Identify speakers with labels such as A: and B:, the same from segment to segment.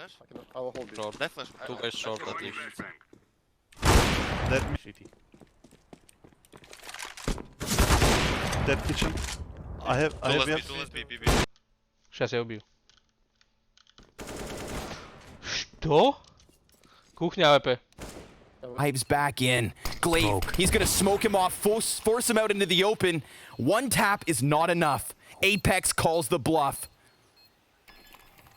A: flash?
B: I will hold you.
C: Short.
A: Dead flash.
C: Two guys short at least.
D: Dead city. Dead kitchen. I have
A: B.
E: Сейчас я убью. Что? Кухня АВП.
F: Hives back in. Glaive, he's gonna smoke him off, force him out into the open. One tap is not enough. Apex calls the bluff.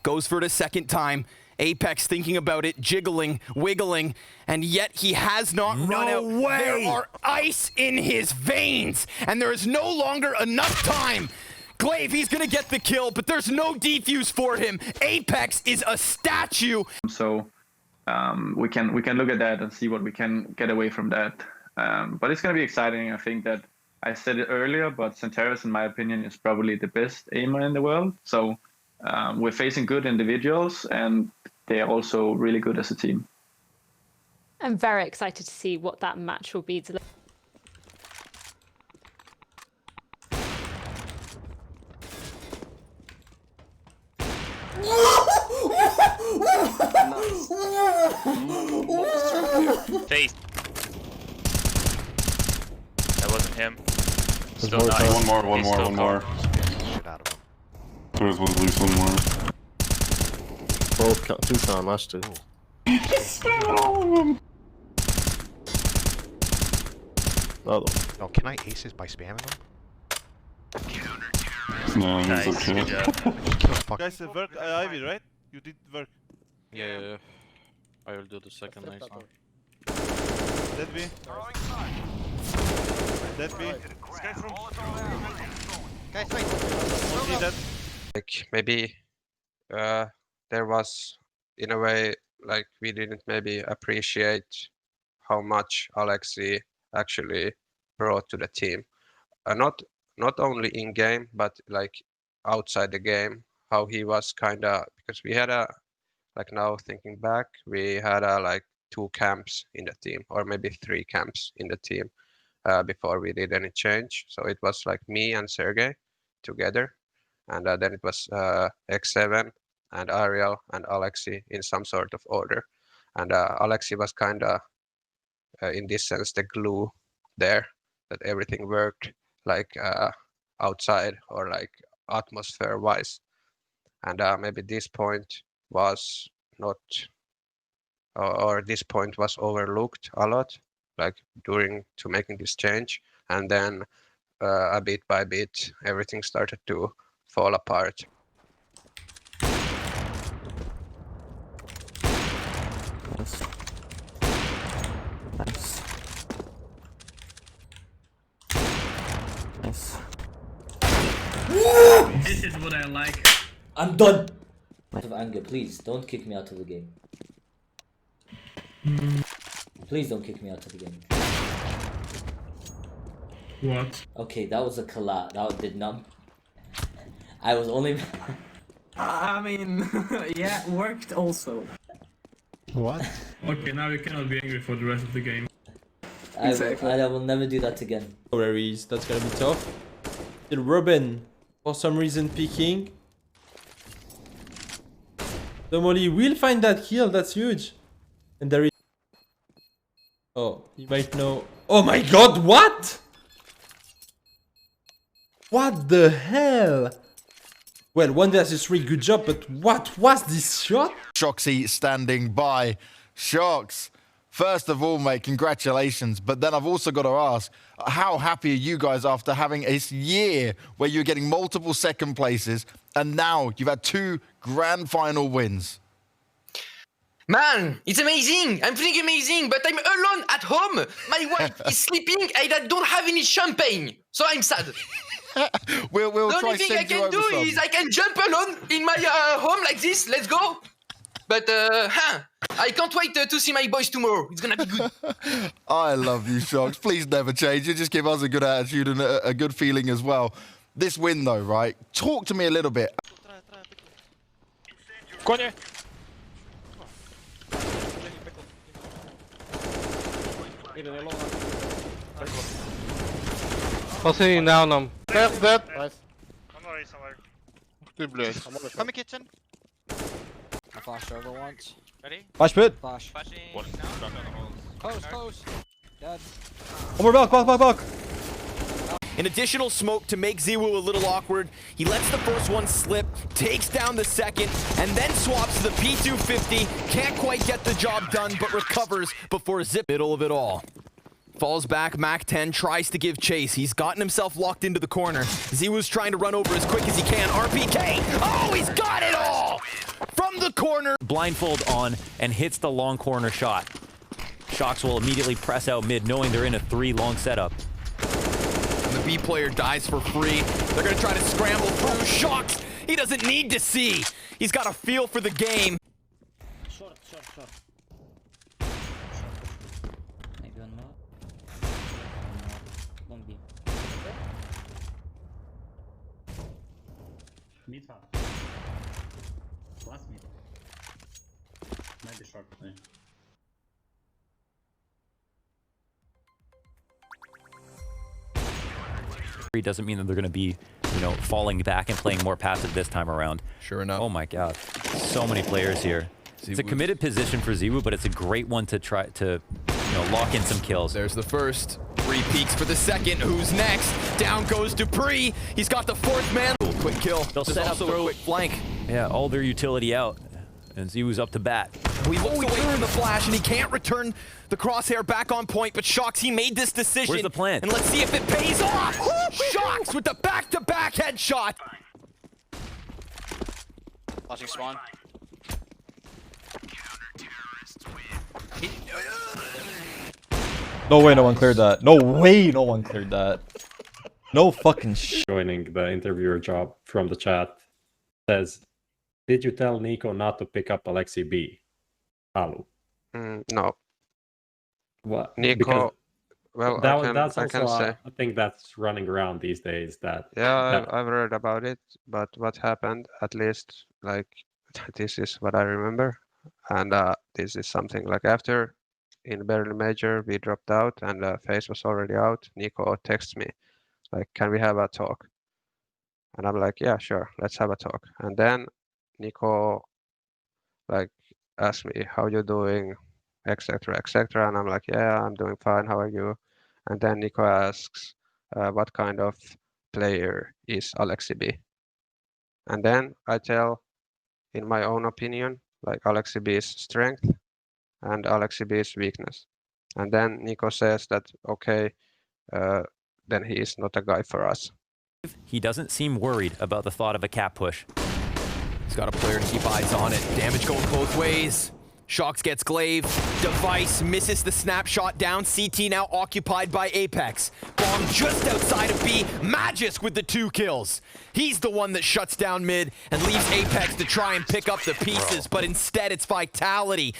F: Goes for it a second time. Apex thinking about it, jiggling, wiggling, and yet he has not run out.
G: way!
F: There are ice in his veins, and there is no longer enough time. Glaive, he's gonna get the kill, but there's no defuse for him. Apex is a statue.
H: So we can look at that and see what we can get away from that. But it's going to be exciting. I think that I said it earlier, but Centeris, in my opinion, is probably the best aimer in the world. So we're facing good individuals, and they are also really good as a team.
I: I'm very excited to see what that match will be.
J: Face. That wasn't him. Still
B: more
J: nice.
B: time.
G: One more.
A: Shit out of him.
G: There's one loose, one more.
B: Both two time, us two.
A: Oh, can I ace this by spamming them?
G: No, he's
J: Nice.
G: okay.
J: Good job.
A: Kill fuck.
D: Guys, work Ivy, right? You did work.
C: Yeah. I will do the second next time.
D: Dead B. Dead B.
A: Guys, wait.
D: OG dead.
K: Like maybe there was, in a way, like we didn't maybe appreciate how much Alexi actually brought to the team. Not only in game, but like outside the game, how he was kind of, because we had like now thinking back, we had like 2 camps in the team, or maybe 3 camps in the team before we did any change. So it was like me and Sergey together, and then it was X7 and Ariel and Alexi in some sort of order. And Alexi was kind of, in this sense, the glue there, that everything worked like outside or like atmosphere wise. And maybe this point was not, or this point was overlooked a lot, like during to making this change. And then a bit by bit, everything started to fall apart.
B: Nice.
J: This is what I like.
L: I'm done. Out of anger, please don't kick me out of the game. Please don't kick me out of the game.
J: What?
L: Okay, that was a collab. That did not. I was only.
J: I mean, yeah, worked also.
B: What?
J: Okay, now you cannot be angry for the rest of the game.
L: I will never do that again.
E: Worries, that's gonna be tough. Still Robin, for some reason picking. Somebody will find that kill, that's huge. And there is... Oh, you might know... Oh my god, what? What the hell? Well, 1 versus 3, good job, but what was this shot?
M: Shoxy standing by. Shox, first of all, mate, congratulations. But then I've also got to ask, how happy are you guys after having a year where you're getting multiple second places and now you've had 2 grand final wins?
K: Man, it's amazing! I'm feeling amazing, but I'm alone at home! My wife is sleeping and I don't have any champagne, so I'm sad.
M: we'll
K: the
M: try
K: only thing I
M: send you
K: can
M: over
K: do
M: some.
K: is I can jump alone in my home like this, let's go! But I can't wait to see my boys tomorrow, it's gonna be good.
M: I love you, Shox. Please never change it. Just give us a good attitude and a good feeling as well. This win, though, right? Talk to me a little bit.
D: Konie!
E: Passing down on.
B: Dead. Nice.
D: Ты, блядь.
A: Come in kitchen.
N: I flashed over once.
E: Ready? Flash pit.
N: Flash.
C: Flashing.
N: Close. Dead.
E: One more back.
F: An additional smoke to make ZywOo a little awkward. He lets the first one slip, takes down the second, and then swaps to the P250. Can't quite get the job done, but recovers before zip middle of it all. Falls back, Mac 10 tries to give chase. He's gotten himself locked into the corner. ZywOo's trying to run over as quick as he can. RPK! Oh, he's got it all! From the corner.
O: Blindfold on and hits the long corner shot. Shox will immediately press out mid, knowing they're in a 3 long setup.
F: And the B player dies for free. They're gonna try to scramble through. Shox! He doesn't need to see. He's got a feel for the game.
L: Short. Maybe one more. Long B.
J: Mid half. Last mid. Maybe short.
O: Doesn't mean that they're going to be, you know, falling back and playing more passive this time around.
F: Sure enough.
O: Oh my god. So many players here. It's a committed position for ZywOo, but it's a great one to try to, you know, lock in some kills.
F: There's the first. 3 peeks for the second. Who's next? Down goes Dupree. He's got the 4th man. Quick kill.
O: They'll set up
F: also a quick flank.
O: Yeah, all their utility out. And ZywOo's up to bat.
F: We looks away from the flash, and he can't return the crosshair back on point, but Shox, he made this decision.
O: Where's the plan?
F: And let's see if it pays off. Shox with the back-to-back headshot.
N: Watching spawn.
E: No way no one cleared that. No way no one cleared that. No fucking shit.
P: Joining the interviewer job from the chat says, did you tell Nico not to pick up Alexi B? Alu.
K: No.
P: What?
K: Nico,
P: Because
K: well,
P: that's
K: I
P: also
K: can say.
P: a thing that's running around these days.
K: Yeah, I've heard about it, but what happened, at least, like, this is what I remember. And this is something like after in Berlin Major, we dropped out and FaZe was already out. Nico texts me, like, can we have a talk? And I'm like, yeah, sure, let's have a talk. And then Nico, like, asked me, how you doing, etc., etc. And I'm like, yeah, I'm doing fine, how are you? And then Nico asks, what kind of player is Alexi B? And then I tell, in my own opinion, like Alexi B's strength and Alexi B's weakness. And then Nico says that, okay, then he is not a guy for us.
O: He doesn't seem worried about the thought of a cap push.
F: He's got a player to keep eyes on it. Damage going both ways. Shox gets glaive. Device misses the snapshot down. CT now occupied by Apex. Bomb just outside of B. Magisk with the 2 kills. He's the one that shuts down mid and leaves Apex to try and pick up the pieces, but instead it's Vitality.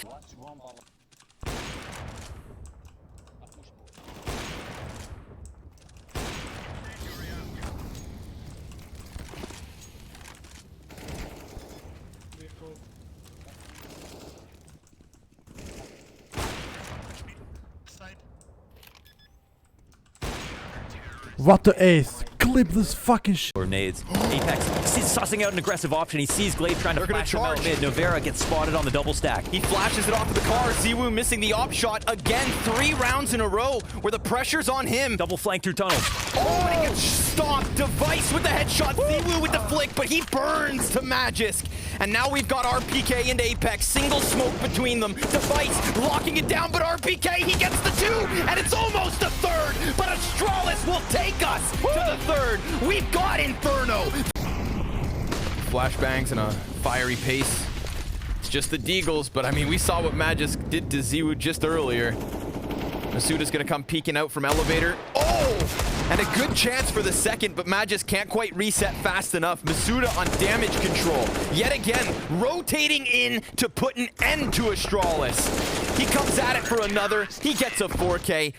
B: What the ace? Clip this fucking shit.
O: Or nades. Apex sees sussing out an aggressive option. He sees Glaive trying to flash him out mid. Novera gets spotted on the double stack.
F: He flashes it off of the car. ZywOo missing the op shot again. 3 rounds in a row where the pressure's on him.
O: Double flank through tunnels.
F: Oh, and he gets stopped. Device with the headshot. ZywOo with the flick, but he burns to Magisk. And now we've got RPK and Apex. Single smoke between them. Device locking it down, but RPK, he gets the 2, and it's almost a 3rd. But Astralis will take us to the 3rd. We've got Inferno. Flashbangs in a fiery pace. It's just the Deagles, but I mean, we saw what Magisk did to ZywOo just earlier. Masuda's gonna come peeking out from elevator. Oh! And a good chance for the second, but Magisk can't quite reset fast enough. Masuda on damage control. Yet again, rotating in to put an end to Astralis. He comes at it for another. He gets a 4K.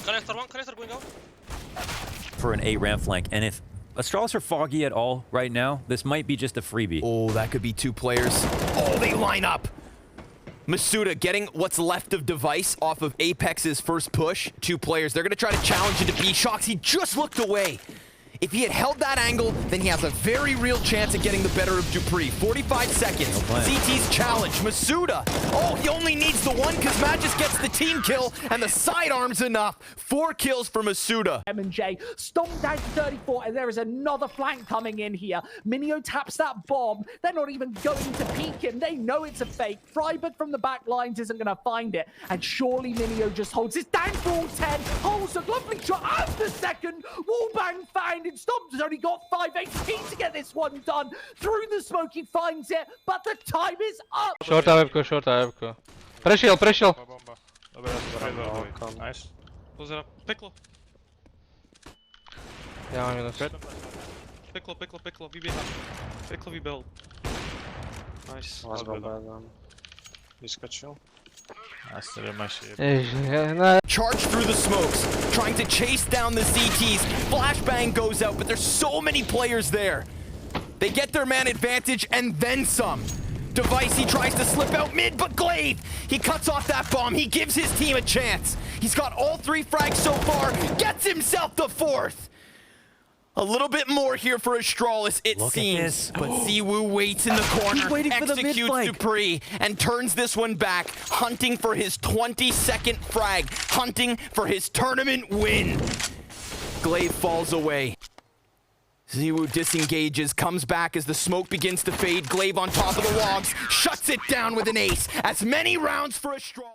C: Connector going out.
O: For an A ramp flank. And if Astralis are foggy at all right now, this might be just a freebie.
F: Oh, that could be 2 players. Oh, they line up. Masuda getting what's left of Device off of Apex's first push. 2 players. They're going to try to challenge into B. Shocks, he just looked away. If he had held that angle, then he has a very real chance of getting the better of Dupree. 45 seconds. CT's challenge. Masuda. Oh, he only needs the one because Magis gets the team kill and the sidearm's enough. 4 kills for Masuda.
Q: M&J stomped down to 34 and there is another flank coming in here. Minio taps that bomb. They're not even going to peek him. They know it's a fake. Freiburg from the back lines isn't going to find it. And surely Minio just holds this down for all 10. Holds a lovely shot and the second. Wallbang found. Stomps has only got 5 HP to get this one done. Through the smoke, he finds it, but the time is up.
C: Short AWP, short AWP. Pressure.
D: Nice.
C: Close it up. Pickle.
D: Ja, minus.
C: Pickle, VB. Pickle, VB. Nice.
K: Wyskoczył.
F: Charge through the smokes, trying to chase down the CTs. Flashbang goes out, but there's so many players there. They get their man advantage and then some. Device, he tries to slip out mid, but Glaive, he cuts off that bomb. He gives his team a chance. He's got all 3 frags so far, gets himself the 4th. A little bit more here for Astralis, it seems. But Siwoo waits in the corner, executes Dupree, and turns this one back, hunting for his 22nd frag, hunting for his tournament win. Glaive falls away. Siwoo disengages, comes back as the smoke begins to fade. Glaive on top of the logs, shuts it down with an ace. As many rounds for Astralis.